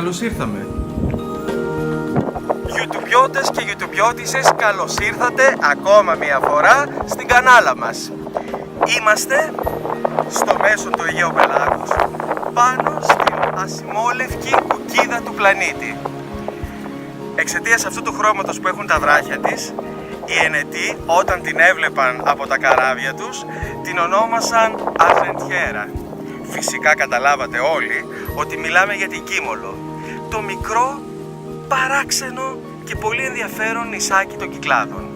καλώς ήρθαμε. YouTubiώτες και YouTubiώτισσες, καλώς ήρθατε ακόμα μια φορά στην κανάλα μας. Είμαστε στο μέσο του Αιγαίου Πελάγους, πάνω στην ασημόλευκη κουκκίδα του πλανήτη. Εξαιτίας αυτού του χρώματος που έχουν τα βράχια της, οι Ενετοί όταν την έβλεπαν από τα καράβια τους την ονόμασαν Αρζεντιέρα. Φυσικά καταλάβατε όλοι ότι μιλάμε για την Κίμολο, το μικρό, παράξενο και πολύ ενδιαφέρον νησάκι των Κυκλάδων.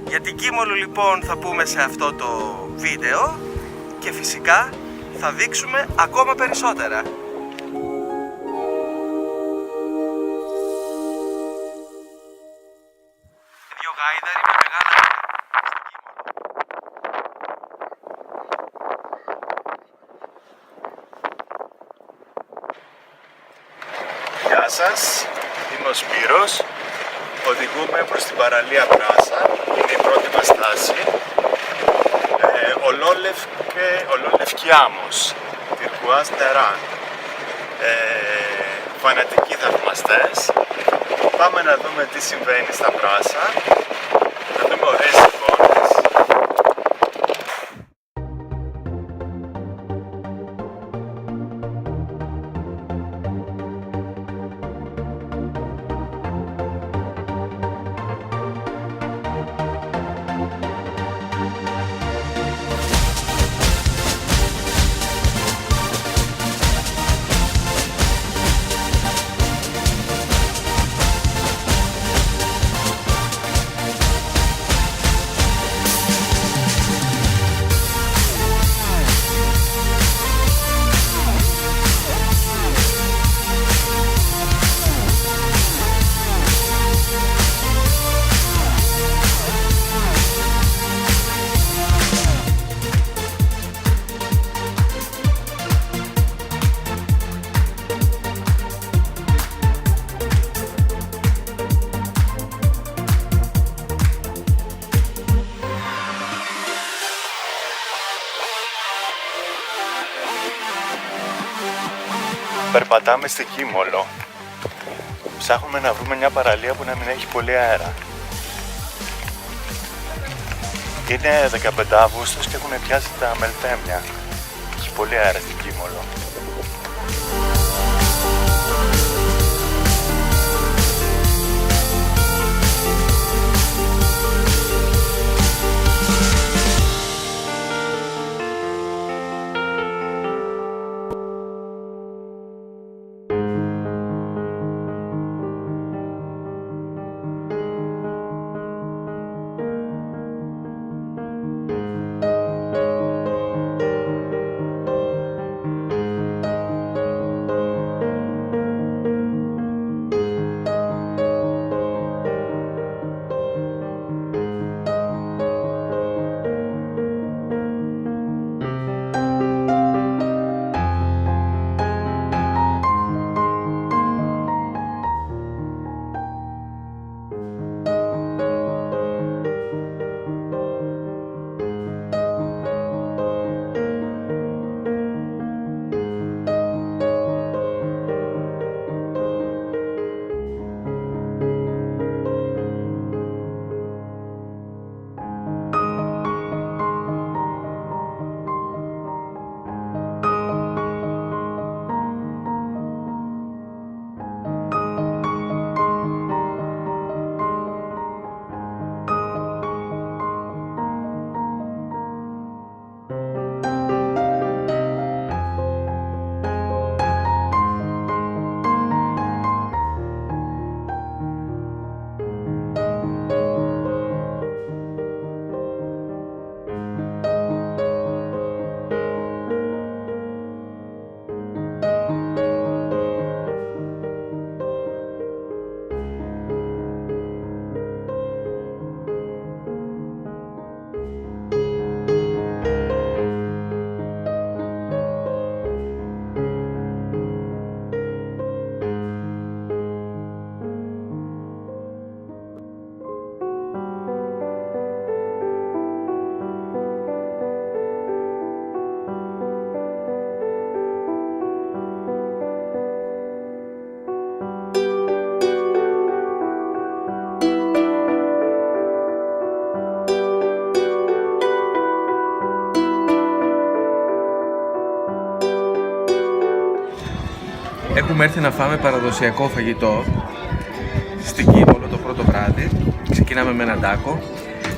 Για την Κίμολο λοιπόν θα πούμε σε αυτό το βίντεο και φυσικά θα δείξουμε ακόμα περισσότερα. Δύο γάιδαροι με μεγάλα στην Κίμολο. Γεια σας, είμαι ο Σπύρος. Οδηγούμε προς την παραλία Πράσα. Είναι η πρώτη μας στάση. Ολόλευκιάμος, Τυρκουάζ νεράν. Φανατικοί θαυμαστές. Πάμε να δούμε τι συμβαίνει στα Πράσα. Να δούμε ωραίες εικόνες. Περπατάμε στη Κίμολο. Ψάχνουμε να βρούμε μια παραλία που να μην έχει πολύ αέρα. Είναι 15 Αύγουστος και έχουν πιάσει τα μελτέμια. Έχει πολύ αέρα στην Κίμολο. έχουμε έρθει να φάμε παραδοσιακό φαγητό στην Κύπολο το πρώτο βράδυ. Ξεκινάμε με έναν τάκο.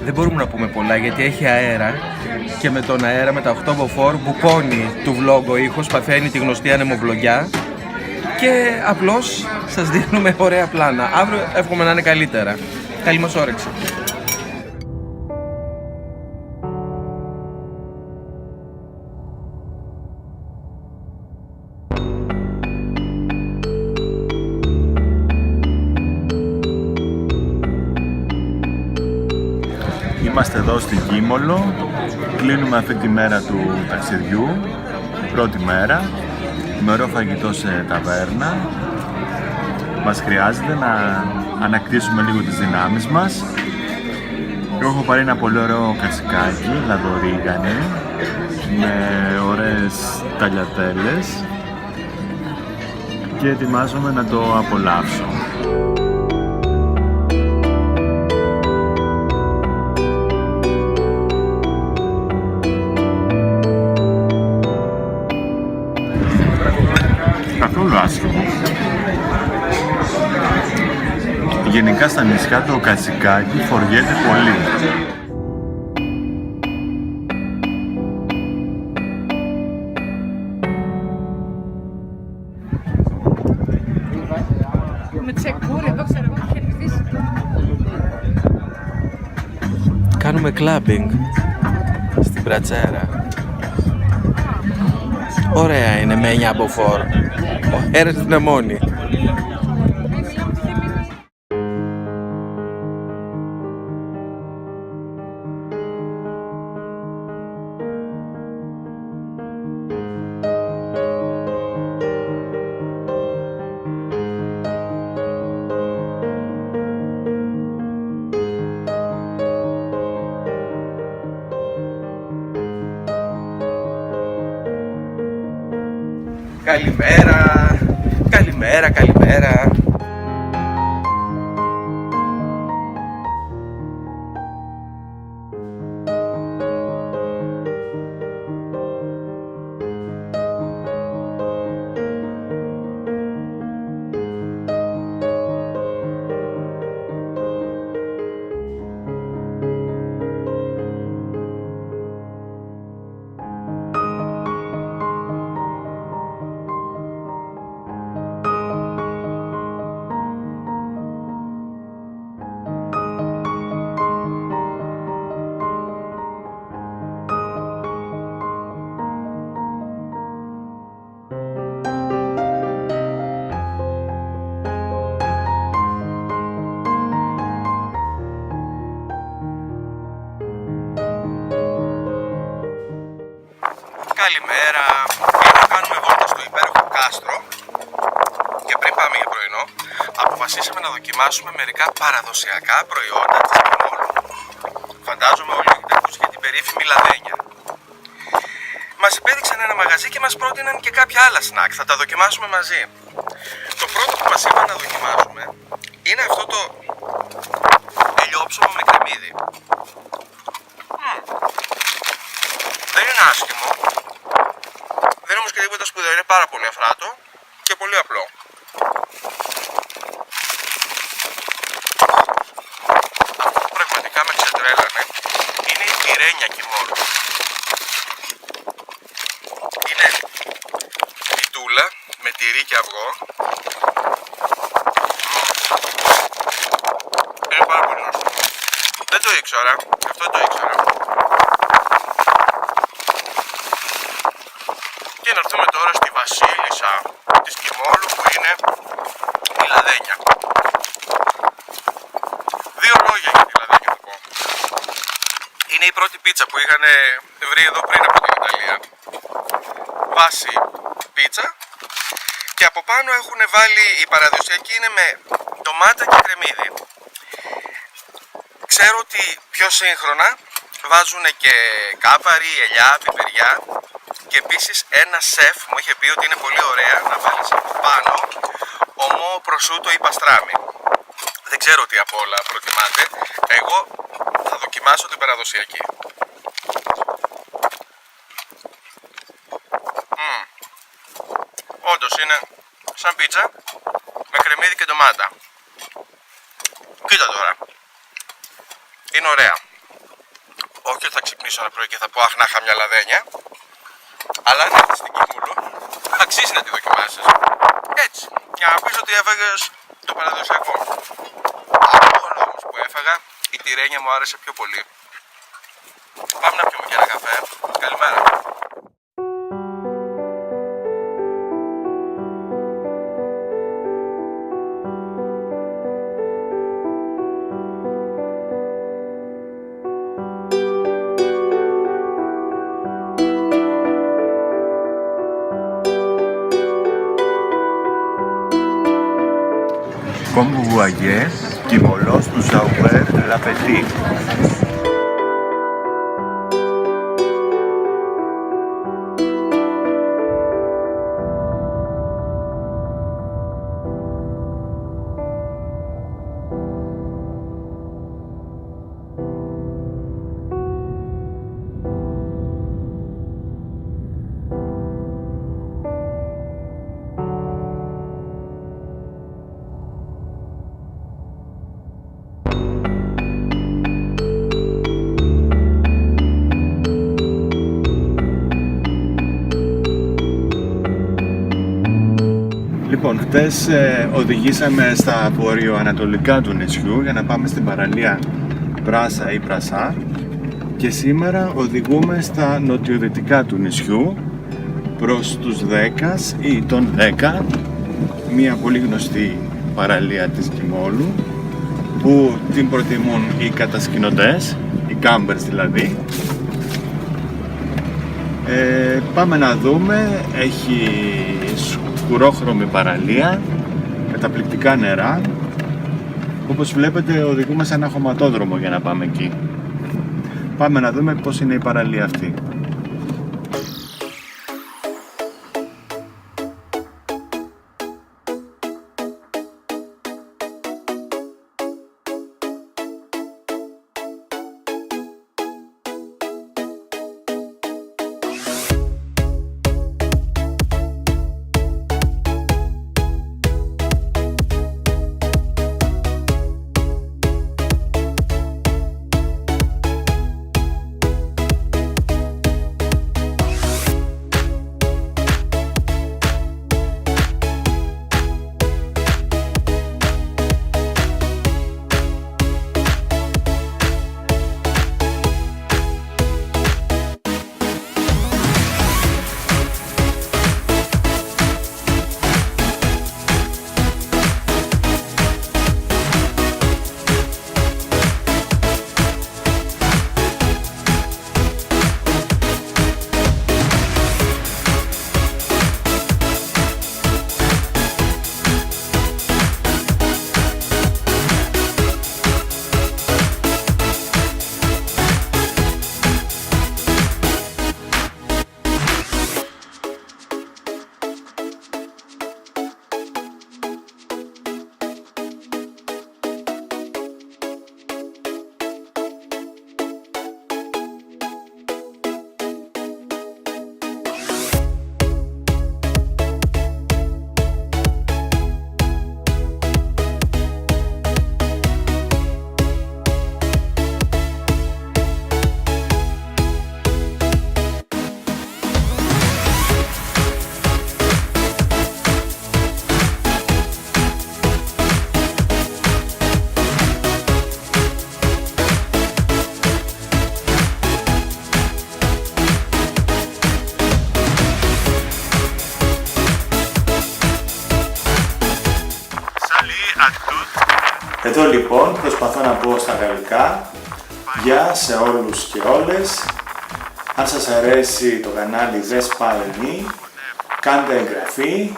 Δεν μπορούμε να πούμε πολλά γιατί έχει αέρα και με τον αέρα, με τα 8 μποφόρ, μπουκώνει του vlog ο ήχος, παθαίνει τη γνωστή ανεμοβλογιά και απλώς σας δίνουμε ωραία πλάνα. Αύριο εύχομαι να είναι καλύτερα. Καλή μας όρεξη. Είμαστε εδώ στην Κίμολο, κλείνουμε αυτή τη μέρα του ταξιδιού, πρώτη μέρα, με ωραίο φαγητό σε ταβέρνα. Μας χρειάζεται να ανακτήσουμε λίγο τις δυνάμεις μας. Εγώ έχω πάρει ένα πολύ ωραίο κατσικάκι, λαδορίγανη, με ωραίες ταλιατέλες και ετοιμάζομαι να το απολαύσω. Καθόλου άσχημο. Γενικά στα νησιά το κατσικάκι φοριέται πολύ. Με τσεκούρι εδώ ξέρω εγώ και κερδίσει. Κάνουμε κλάμπινγκ στην Πρατσέρα. Ωραία είναι με 9 μποφόρ. Ο αέρας στην αμμόνη. Καλημέρα, καλημέρα, καλημέρα. Καλημέρα. Θα κάνουμε βόλτα στο υπέροχο κάστρο και πριν πάμε για πρωινό αποφασίσαμε να δοκιμάσουμε μερικά παραδοσιακά προϊόντα της Κιμόλου. Φαντάζομαι όλοι έχετε ακούσει για την περίφημη λαδένια. Μας επέδειξαν ένα μαγαζί και μας πρότειναν και κάποια άλλα σνακ. Θα τα δοκιμάσουμε μαζί. Το πρώτο που μας είπαν να δοκιμάσουμε είναι αυτό το ελιόψωμο με κρεμμύδι. Δεν είναι άσχημο. Δεν είναι όμως και τίποτα σπουδαίο. Είναι πάρα πολύ αφράτο και πολύ απλό. Αυτό που πραγματικά με ξετρέλανε είναι η πυρένια Κιμόλου. Είναι πιτούλα με τυρί και αυγό. Είναι πάρα πολύ ωραίο. Δεν το ήξερα. Αυτό δεν το ήξερα. Και να έρθουμε τώρα στη βασίλισσα της Κιμόλου που είναι η λαδένια. Δύο λόγια για τη λαδένια θα πω. Είναι η πρώτη πίτσα που είχαν βρει εδώ πριν από την Ιταλία. Βάση πίτσα. Και από πάνω έχουν βάλει, η παραδοσιακή είναι με ντομάτα και κρεμμύδι. Ξέρω ότι πιο σύγχρονα βάζουν και κάπαρι, ελιά, πιπεριά. Και επίσης ένα σεφ μου είχε πει ότι είναι πολύ ωραία να βάλεις από πάνω ομό, προσούτο ή παστράμι. Δεν ξέρω τι απ' όλα προτιμάτε. Εγώ θα δοκιμάσω την παραδοσιακή. Όντως είναι σαν σαν πίτσα με κρεμμύδι και ντομάτα. Κοίτα τώρα. Είναι ωραία. Όχι ότι θα ξυπνήσω ένα πρωί και θα πω αχ να είχα μια λαδένια. Αλλά αν έρθεις στην Κίμουλο, αξίζει να τη δοκιμάσεις. Έτσι, για να πεις ότι έφαγες το παραδοσιακό. Από όλα όμως που έφαγα, η τυρένια μου άρεσε πιο πολύ. Πάμε να πιούμε και ένα καφέ. Καλημέρα. Comme vous voyez, Kimolos nous a ouvert l'appétit. Λοιπόν, χτες οδηγήσαμε στα βορειοανατολικά του νησιού για να πάμε στην παραλία Πράσα ή Πρασά και σήμερα οδηγούμε στα νοτιοδυτικά του νησιού προς τους Δέκας ή τον Δέκα, μια πολύ γνωστή παραλία της Κιμόλου που την προτιμούν οι κατασκηνωτές, οι κάμπερς δηλαδή. Πάμε να δούμε, έχει σκουρόχρωμη παραλία, καταπληκτικά νερά. Όπως βλέπετε οδηγούμε σε ένα χωματόδρομο για να πάμε εκεί. Πάμε να δούμε πώς είναι η παραλία αυτή. Εδώ λοιπόν προσπαθώ να πω στα γαλλικά. Γεια σε όλους και όλες. Αν σας αρέσει το κανάλι Δεσπαλενή, κάντε εγγραφή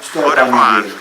στο επανειδήρι.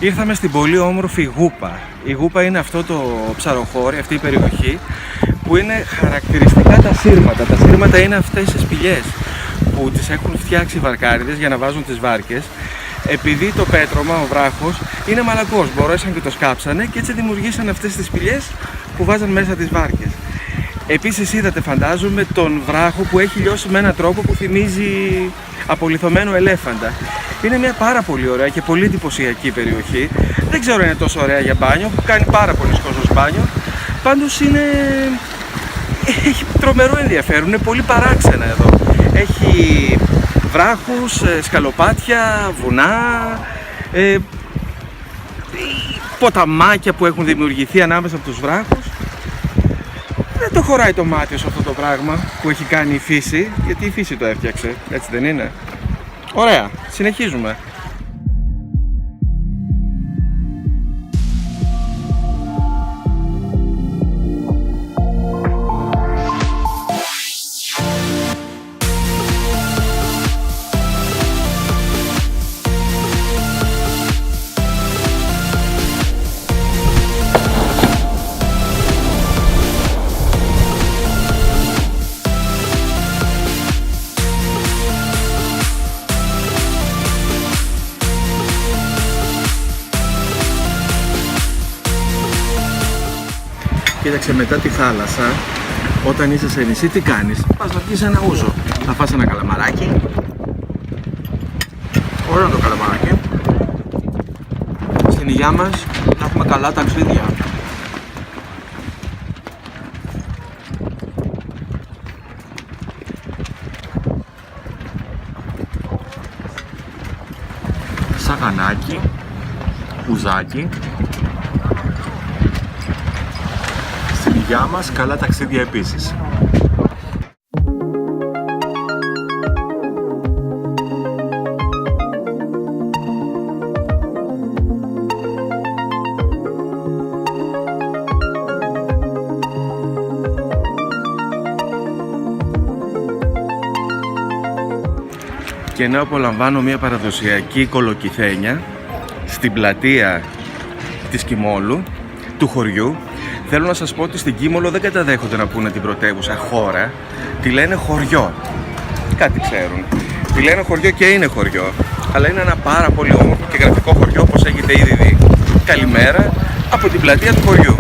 Ήρθαμε στην πολύ όμορφη Γούπα. Η Γούπα είναι αυτό το ψαροχώρι, αυτή η περιοχή που είναι χαρακτηριστικά τα σύρματα. Τα σύρματα είναι αυτές τις σπηλιές που τις έχουν φτιάξει οι βαρκάριδες για να βάζουν τις βάρκες. Επειδή το πέτρωμα, ο βράχος, είναι μαλακός, μπορέσαν και το σκάψανε και έτσι δημιουργήσαν αυτές τις σπηλιές που βάζαν μέσα τις βάρκες. Επίσης είδατε, φαντάζομαι, τον βράχο που έχει λιώσει με έναν τρόπο που θυμίζει απολιθωμένο ελέφαντα. Είναι μια πάρα πολύ ωραία και πολύ εντυπωσιακή περιοχή. Δεν ξέρω αν είναι τόσο ωραία για μπάνιο, που κάνει πάρα πολλοί κόσμος μπάνιο. Πάντως έχει τρομερό ενδιαφέρον, είναι πολύ παράξενα εδώ. Έχει βράχους, σκαλοπάτια, βουνά, ποταμάκια που έχουν δημιουργηθεί ανάμεσα από τους βράχους. Δεν το χωράει το μάτι σε αυτό το πράγμα που έχει κάνει η φύση, γιατί η φύση το έφτιαξε, έτσι δεν είναι? Ωραία, συνεχίζουμε. Κοίταξε, μετά τη θάλασσα, όταν είσαι σε νησί, τι κάνεις? Πας να πιεις ένα ούζο. Θα φας ένα καλαμαράκι. Ωραίο το καλαμαράκι. Στην υγειά μας να έχουμε καλά ταξίδια. Σαγανάκι, ουζάκι. Στην υγειά μας καλά ταξίδια επίσης. Και ενώ απολαμβάνω μια παραδοσιακή κολοκυθένια στην πλατεία της Κιμόλου, του χωριού, θέλω να σας πω ότι στην Κίμολο δεν καταδέχονται να πούνε την πρωτεύουσα χώρα, τη λένε χωριό. Κάτι ξέρουν. Τη λένε χωριό και είναι χωριό, αλλά είναι ένα πάρα πολύ όμορφο και γραφικό χωριό, όπως έχετε ήδη δει. Καλημέρα από την πλατεία του χωριού.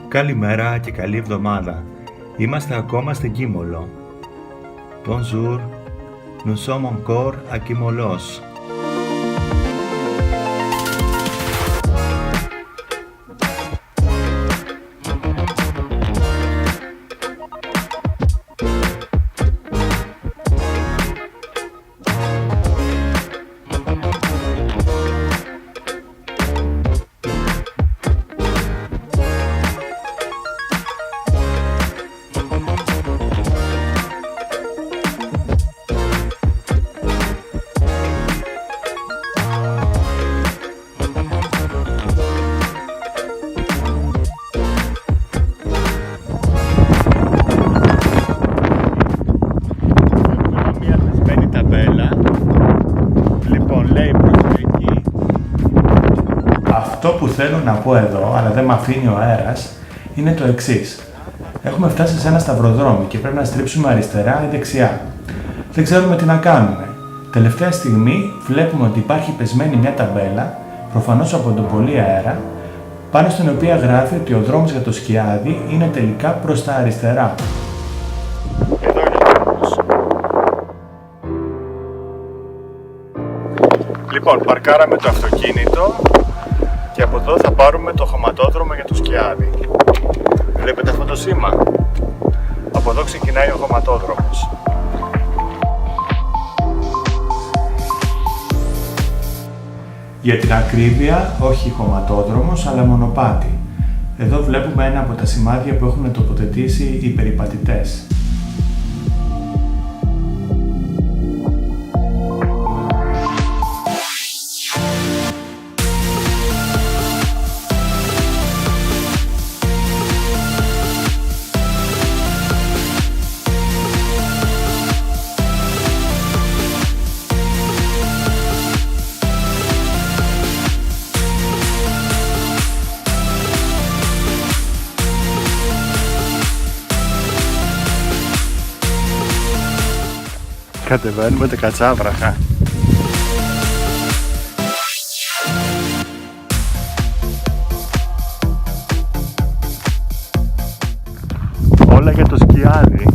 Καλημέρα και καλή εβδομάδα. Είμαστε ακόμα στην Κίμολο. Bonjour, nous sommes encore à Kimolos. Αυτό που θέλω να πω εδώ, αλλά δεν με αφήνει ο αέρας, είναι το εξής. Έχουμε φτάσει σε ένα σταυροδρόμι και πρέπει να στρίψουμε αριστερά ή δεξιά. Δεν ξέρουμε τι να κάνουμε. Τελευταία στιγμή βλέπουμε ότι υπάρχει πεσμένη μια ταμπέλα, προφανώς από τον πολύ αέρα, πάνω στην οποία γράφει ότι ο δρόμος για το Σκιάδι είναι τελικά προς τα αριστερά. Εδώ είναι ο δρόμος. Λοιπόν, παρκάραμε το αυτοκίνητο και από εδώ θα πάρουμε το χωματόδρομο για το Σκιάδι. Βλέπετε αυτό το σήμα? Από εδώ ξεκινάει ο χωματόδρομος. Για την ακρίβεια, όχι χωματόδρομος, αλλά μονοπάτι. Εδώ βλέπουμε ένα από τα σημάδια που έχουν τοποθετήσει οι περιπατητές. Κατεβαίνουμε τα κατσάβραχα. Όλα για το σκιάδι.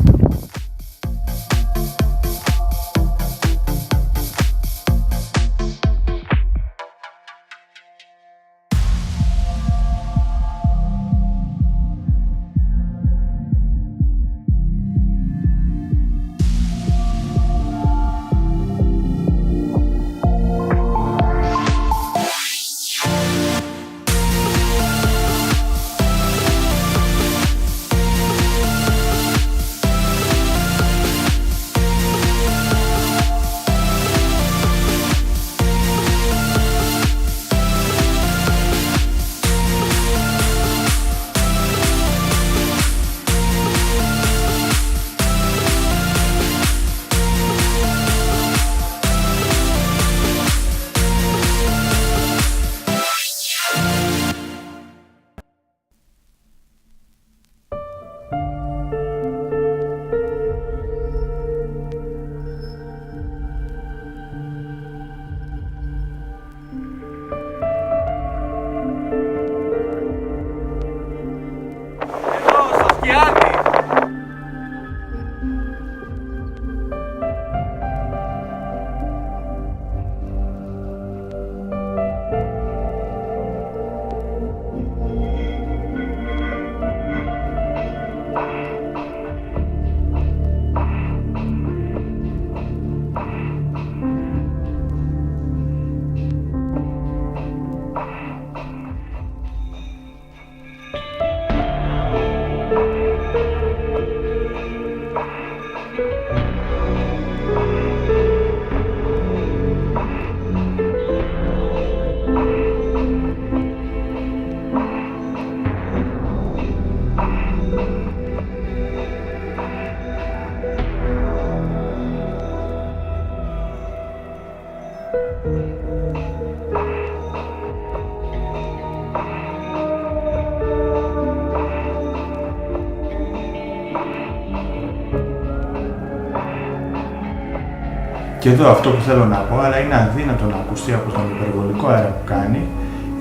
Και εδώ αυτό που θέλω να πω, αλλά είναι αδύνατο να ακουστεί από τον υπερβολικό αέρα που κάνει,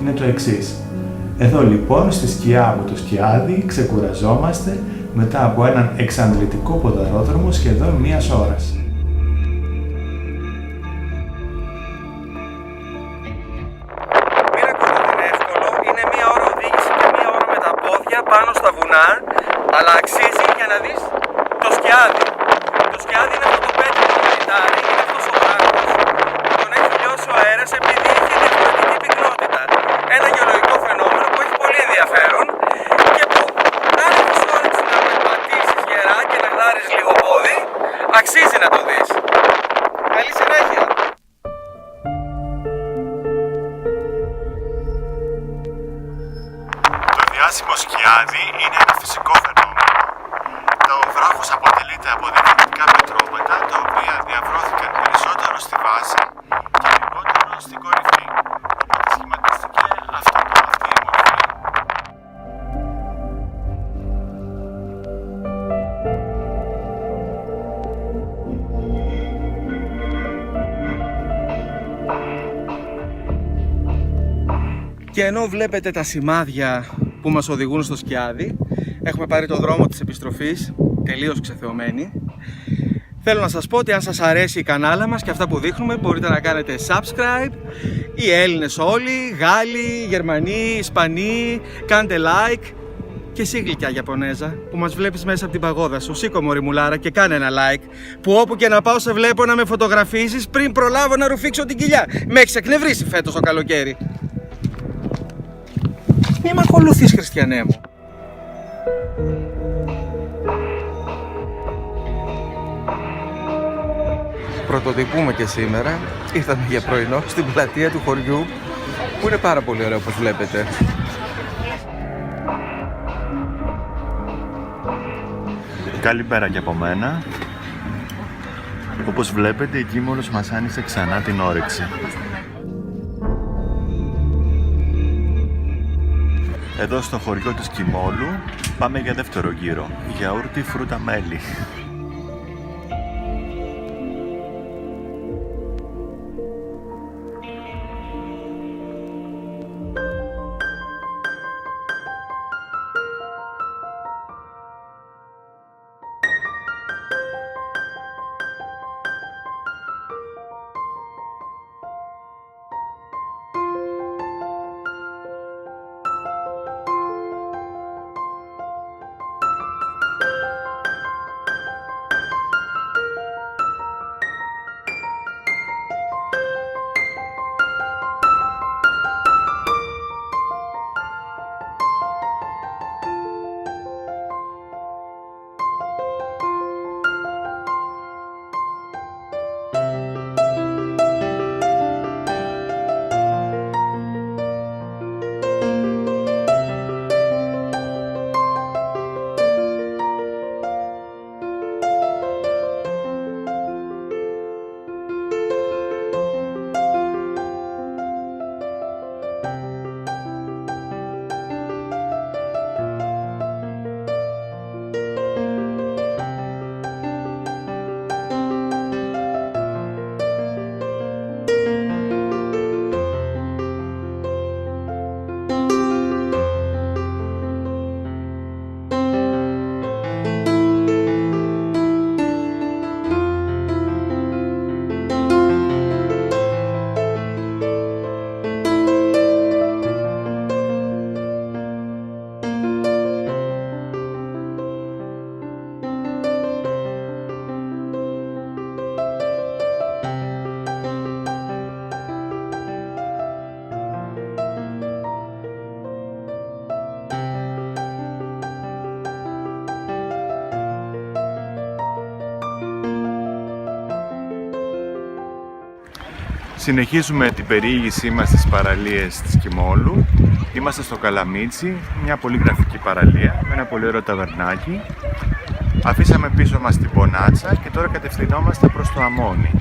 είναι το εξής. Εδώ λοιπόν στη σκιά από το σκιάδι ξεκουραζόμαστε μετά από έναν εξαντλητικό ποδαρόδρομο σχεδόν μίας ώρας. Μην ακούτε ότι είναι εύκολο, είναι μία ώρα οδήγηση και μία ώρα με τα πόδια πάνω στα βουνά, αλλά αξίζει για να δεις το σκιάδι. Το σκιάδι είναι αυτό το πέτρο που κοιτάρει, είναι αυτός ο βράχος που τον έχει λιώσει ο αέρας επειδή έχει διαφορετική πυκνότητα. Ένα γεωλογικό φαινόμενο που έχει πολύ ενδιαφέρον και που αν έχεις όρεξη να περπατήσεις γερά και να γδάρεις λίγο πόδι, αξίζει να το δεις. Καλή συνέχεια! Το διάσημο σκιάδι είναι ένα φυσικό φαινόμενο. Το βράχος αποτελείται από διαφορετικά πετρώματα, τα οποία διαβρώθηκαν περισσότερο στη βάση και λιγότερο στην κορυφή. Οπότε σχηματίστηκε αυτή η μορφή. Και ενώ βλέπετε τα σημάδια που μας οδηγούν στο σκιάδι, έχουμε πάρει το δρόμο της επιστροφής, τελείως ξεθεωμένοι. Θέλω να σας πω ότι αν σας αρέσει η κανάλα μας και αυτά που δείχνουμε, μπορείτε να κάνετε subscribe. Οι Έλληνες όλοι, Γάλλοι, Γερμανοί, Ισπανοί, κάντε like. Και εσύ γλυκιά Ιαπωνέζα που μας βλέπεις μέσα από την παγόδα σου, σήκω μωρή μουλάρα και κάνε ένα like, που όπου και να πάω σε βλέπω να με φωτογραφίζεις πριν προλάβω να ρουφήξω την κοιλιά. Με έχεις εκνευρίσει φέτος το καλοκαίρι. Μη με ακολουθείς, χριστιανέ μου. Πρωτοτυπούμε και σήμερα. Ήρθαμε για πρωινό στην πλατεία του χωριού, που είναι πάρα πολύ ωραίο όπως βλέπετε. Καλημέρα και από μένα. Όπως βλέπετε, η Κίμολος μας άνοιξε ξανά την όρεξη. Εδώ στο χωριό της Κιμόλου πάμε για δεύτερο γύρο. Γιαούρτι φρούτα μέλι. Συνεχίζουμε την περιήγησή μας στις παραλίες της Κιμόλου. Είμαστε στο Καλαμίτσι, μια πολύ γραφική παραλία με ένα πολύ ωραίο ταβερνάκι. Αφήσαμε πίσω μας την Πονάτσα και τώρα κατευθυνόμαστε προς το Αμόνι.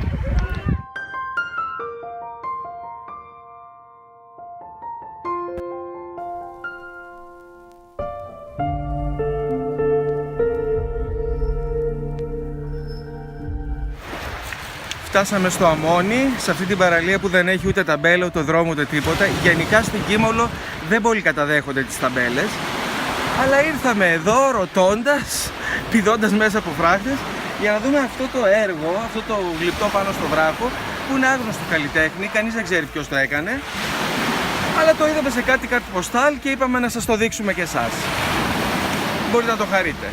Φτάσαμε στο Αμόνι, σε αυτή την παραλία που δεν έχει ούτε ταμπέλα, ούτε δρόμο, ούτε τίποτα. Γενικά στην Κίμολο δεν πολύ καταδέχονται τις ταμπέλες. Αλλά ήρθαμε εδώ ρωτώντας, πηδώντας μέσα από φράχτες, για να δούμε αυτό το έργο, αυτό το γλυπτό πάνω στο βράχο, που είναι άγνωστο καλλιτέχνη, κανείς δεν ξέρει ποιος το έκανε. Αλλά το είδαμε σε κάτι ποστάλ και είπαμε να σας το δείξουμε και εσάς. Μπορείτε να το χαρείτε.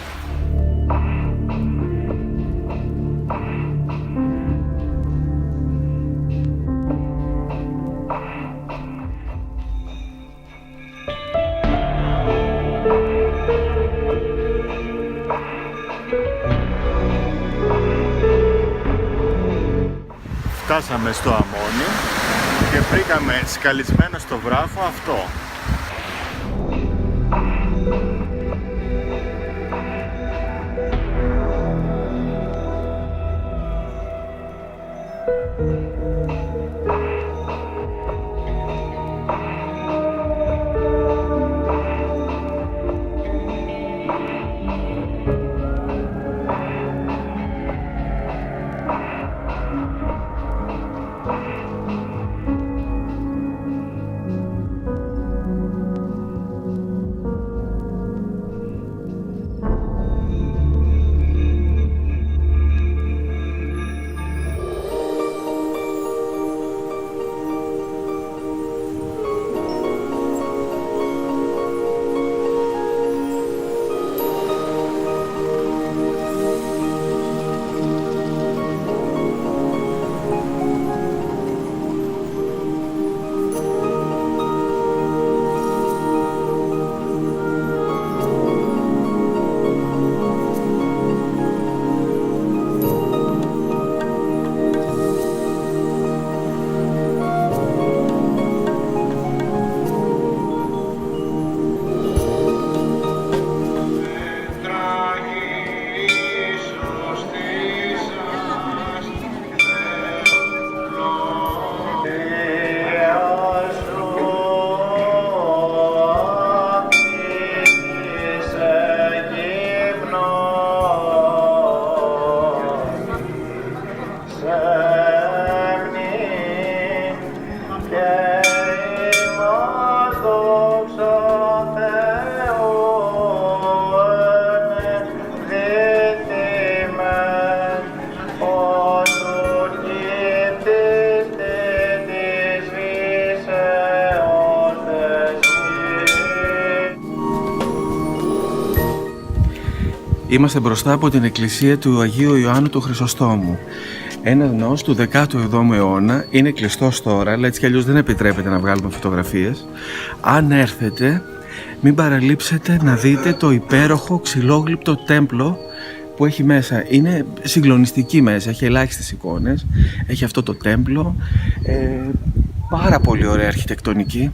Φτάσαμε στο Αμόνι και βρήκαμε σκαλισμένο στο βράχο αυτό. Είμαστε μπροστά από την εκκλησία του Αγίου Ιωάννου του Χρυσοστόμου. Ένα ναός του 17ου αιώνα, είναι κλειστός τώρα, αλλά έτσι κι αλλιώς δεν επιτρέπεται να βγάλουμε φωτογραφίες. Αν έρθετε, μην παραλείψετε να δείτε το υπέροχο ξυλόγλυπτο τέμπλο που έχει μέσα. Είναι συγκλονιστική μέσα, έχει ελάχιστες εικόνες, έχει αυτό το τέμπλο, πάρα πολύ ωραία αρχιτεκτονική.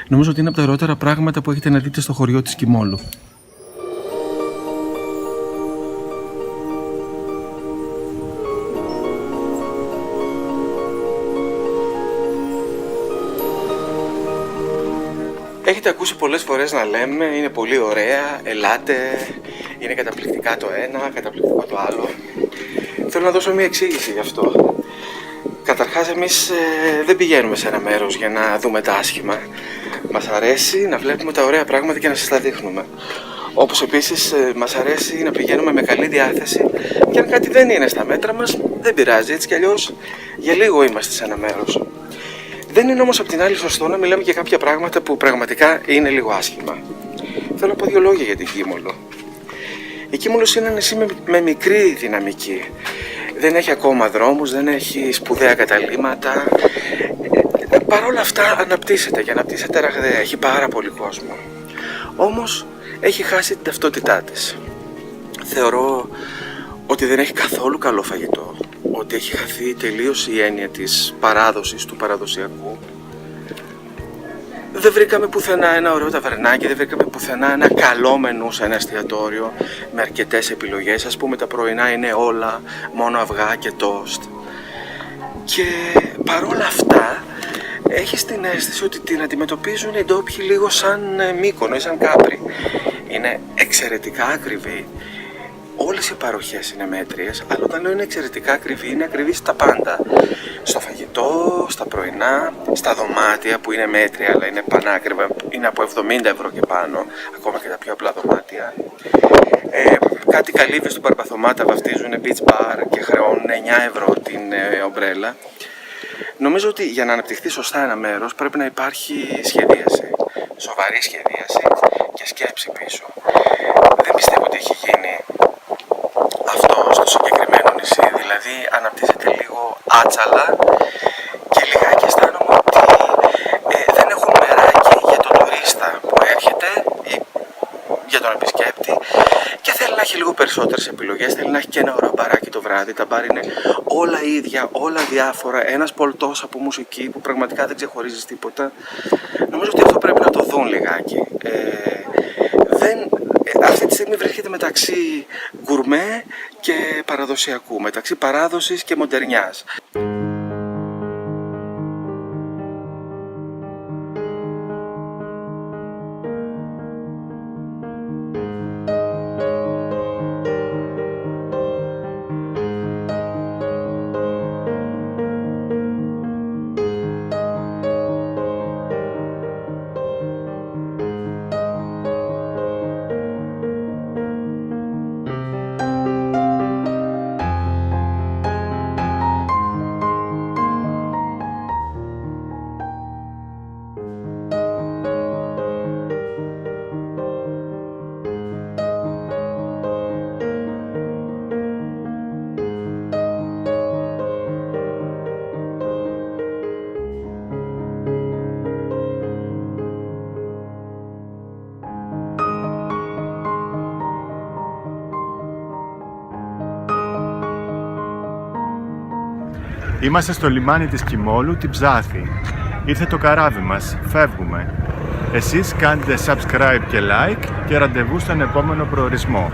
Νομίζω ότι είναι από τα ωραιότερα πράγματα που έχετε να δείτε στο χωριό της Κιμόλου. Έχετε ακούσει πολλές φορές να λέμε είναι πολύ ωραία, ελάτε, είναι καταπληκτικά το ένα, καταπληκτικό το άλλο. Θέλω να δώσω μια εξήγηση γι' αυτό. Καταρχάς εμείς δεν πηγαίνουμε σε ένα μέρος για να δούμε τα άσχημα. Μας αρέσει να βλέπουμε τα ωραία πράγματα και να σας τα δείχνουμε. Όπως επίσης μας αρέσει να πηγαίνουμε με καλή διάθεση και αν κάτι δεν είναι στα μέτρα μας δεν πειράζει, έτσι κι αλλιώς για λίγο είμαστε σε ένα μέρος. Δεν είναι όμως απ' την άλλη σωστό να μιλάμε για κάποια πράγματα που πραγματικά είναι λίγο άσχημα. Θέλω να πω δύο λόγια για την Κίμολο. Η Κίμολος είναι ένα νησί με μικρή δυναμική. Δεν έχει ακόμα δρόμους, δεν έχει σπουδαία καταλύματα. Παρ' όλα αυτά αναπτύσσεται και αναπτύσσεται ραγδαία, έχει πάρα πολύ κόσμο. Όμως έχει χάσει την ταυτότητά της. Θεωρώ ότι δεν έχει καθόλου καλό φαγητό, ότι έχει χαθεί τελείως η έννοια της παράδοσης, του παραδοσιακού. Δεν βρήκαμε πουθενά ένα ωραίο ταβερνάκι, δεν βρήκαμε πουθενά ένα καλό μενού σε ένα εστιατόριο με αρκετές επιλογές. Ας πούμε τα πρωινά είναι όλα μόνο αυγά και τόστ. Και παρόλα αυτά έχεις την αίσθηση ότι την αντιμετωπίζουν οι ντόπιοι λίγο σαν Μύκονο ή σαν Κάπρι. Είναι εξαιρετικά ακριβή. Όλες οι παροχές είναι μέτριες, αλλά όταν λέω είναι εξαιρετικά ακριβή, είναι ακριβή στα πάντα. Στο φαγητό, στα πρωινά, στα δωμάτια που είναι μέτρια, αλλά είναι πανάκριβα, είναι από 70 ευρώ και πάνω, ακόμα και τα πιο απλά δωμάτια. Κάτι καλύβες του Παρπαθωμάτα βαφτίζουν beach bar και χρεώνουν 9 ευρώ την ομπρέλα. Νομίζω ότι για να αναπτυχθεί σωστά ένα μέρος πρέπει να υπάρχει σχεδίαση, σοβαρή σχεδίαση και σκέψη πίσω. Δεν πιστεύω ότι έχει γίνει αυτό στο συγκεκριμένο νησί, δηλαδή αναπτύσσεται λίγο άτσαλα και λιγάκι αισθάνομαι ότι δεν έχουν μεράκι για τον τουρίστα που έρχεται ή για τον επισκέπτη και θέλει να έχει λίγο περισσότερες επιλογές, θέλει να έχει και ένα ωραίο μπαράκι το βράδυ. Τα μπαρ είναι όλα ίδια, όλα διάφορα, ένας πολτός από μουσική που πραγματικά δεν ξεχωρίζεις τίποτα. Νομίζω ότι αυτό πρέπει να το δουν λιγάκι. Αυτή τη στιγμή βρίσκεται μεταξύ γκουρμέ και παραδοσιακού, μεταξύ παράδοσης και μοντερνιάς. Είμαστε στο λιμάνι της Κιμόλου, την Ψάθη. Ήρθε το καράβι μας, φεύγουμε. Εσείς κάντε subscribe και like και ραντεβού στον επόμενο προορισμό.